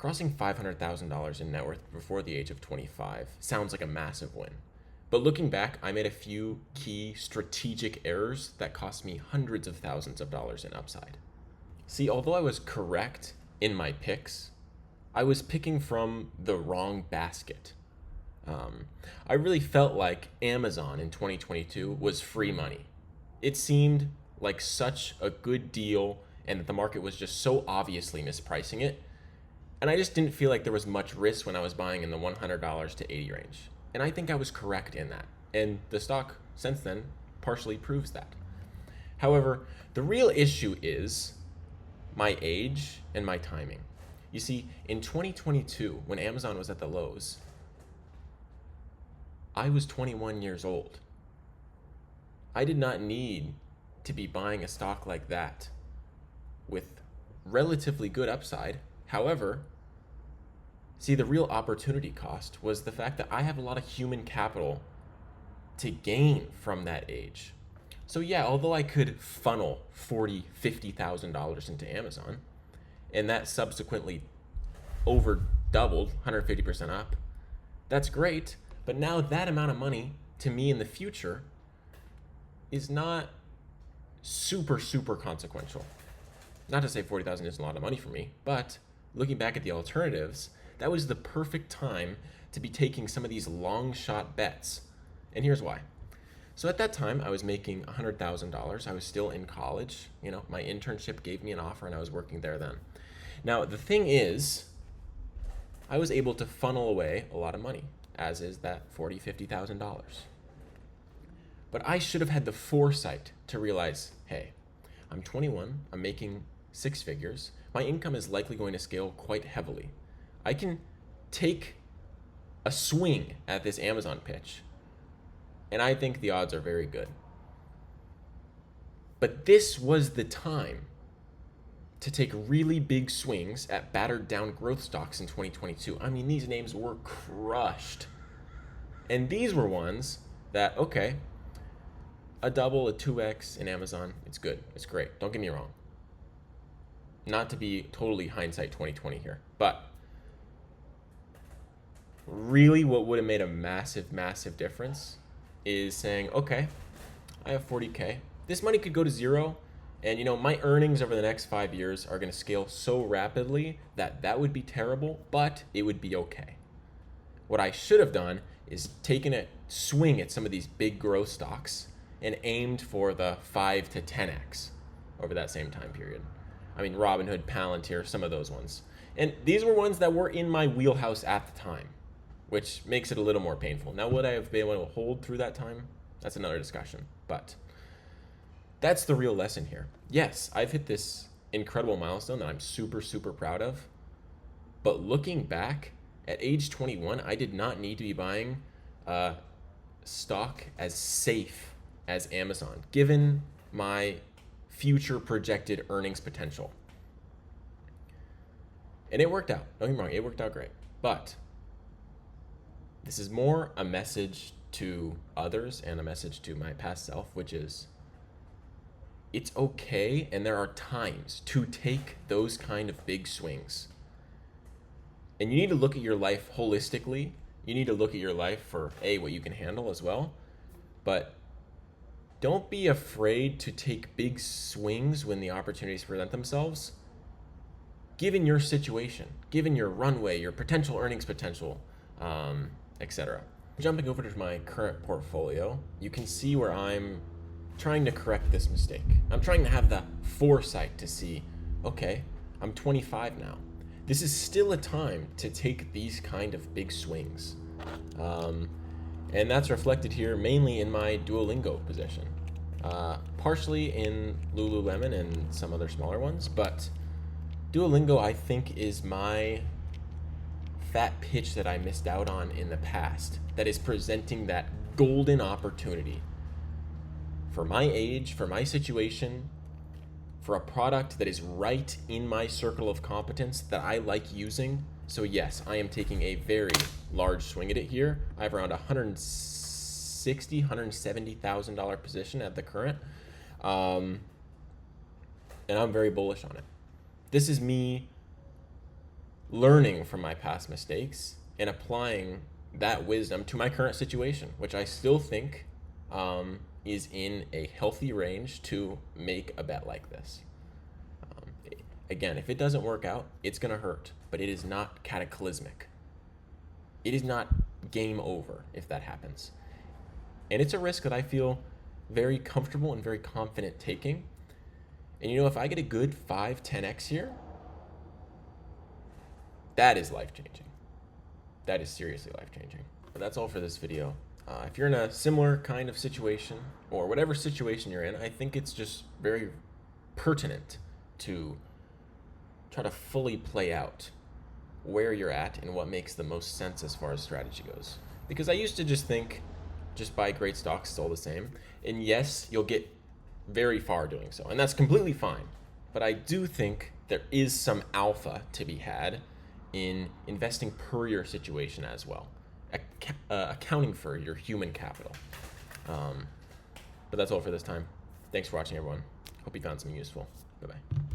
Crossing $500,000 in net worth before the age of 25 sounds like a massive win. But looking back, I made a few key strategic errors that cost me hundreds of thousands of dollars in upside. See, although I was correct in my picks, I was picking from the wrong basket. I really felt like Amazon in 2022 was free money. It seemed like such a good deal and that the market was just so obviously mispricing it. And I just didn't feel like there was much risk when I was buying in the $100 to 80 range. And I think I was correct in that. And the stock since then partially proves that. However, the real issue is my age and my timing. You see, in 2022, when Amazon was at the lows, I was 21 years old. I did not need to be buying a stock like that with relatively good upside. However, see, the real opportunity cost was the fact that I have a lot of human capital to gain from that age. So yeah, although I could funnel $40,000, $50,000 into Amazon, and that subsequently over doubled, 150% up, that's great. But now that amount of money to me in the future is not super, super consequential. Not to say 40,000 isn't a lot of money for me, but looking back at the alternatives, that was the perfect time to be taking some of these long shot bets. And here's why. So at that time, I was making $100,000. I was still in college. My internship gave me an offer and I was working there then. Now, the thing is, I was able to funnel away a lot of money, as is that $40,000, $50,000. But I should have had the foresight to realize, hey, I'm 21, I'm making six figures. My income is likely going to scale quite heavily. I can take a swing at this Amazon pitch, and I think the odds are very good. But this was the time to take really big swings at battered down growth stocks in 2022. I mean, these names were crushed. And these were ones that, okay, a double, a 2x in Amazon, it's good, it's great, don't get me wrong. Not to be totally hindsight 2020 here, but really what would have made a massive, massive difference is saying, okay, I have 40K. This money could go to zero, and my earnings over the next 5 years are going to scale so rapidly that would be terrible, but it would be okay. What I should have done is taken a swing at some of these big growth stocks and aimed for the 5 to 10x over that same time period. I mean, Robinhood, Palantir, some of those ones. And these were ones that were in my wheelhouse at the time, which makes it a little more painful. Now, would I have been able to hold through that time? That's another discussion, but that's the real lesson here. Yes, I've hit this incredible milestone that I'm super, super proud of, but looking back, at age 21, I did not need to be buying stock as safe as Amazon, given my future projected earnings potential. And it worked out. Don't get me wrong, it worked out great. But this is more a message to others and a message to my past self, which is it's okay, and there are times to take those kind of big swings. And you need to look at your life holistically. You need to look at your life for what you can handle as well. But don't be afraid to take big swings when the opportunities present themselves, given your situation, given your runway, your potential earnings potential, etc. Jumping over to my current portfolio, you can see where I'm trying to correct this mistake. I'm trying to have the foresight to see, okay, I'm 25 now. This is still a time to take these kind of big swings. And that's reflected here mainly in my Duolingo position. Partially in Lululemon and some other smaller ones, but Duolingo, I think, is my fat pitch that I missed out on in the past that is presenting that golden opportunity for my age, for my situation, for a product that is right in my circle of competence that I like using. So yes, I am taking a very large swing at it here. I have around $160,000, $170,000 position at the current. And I'm very bullish on it. This is me learning from my past mistakes and applying that wisdom to my current situation, which I still think is in a healthy range to make a bet like this. Again, if it doesn't work out, it's going to hurt, but it is not cataclysmic. It is not game over if that happens. And it's a risk that I feel very comfortable and very confident taking. And if I get a good 5-10x here, that is life-changing. That is seriously life-changing. But that's all for this video. If you're in a similar kind of situation, or whatever situation you're in, I think it's just very pertinent to try to fully play out where you're at and what makes the most sense as far as strategy goes. Because I used to just think, just buy great stocks, it's all the same. And yes, you'll get very far doing so, and that's completely fine. But I do think there is some alpha to be had in investing per your situation as well, accounting for your human capital. But that's all for this time. Thanks for watching, everyone. Hope you found something useful. Bye-bye.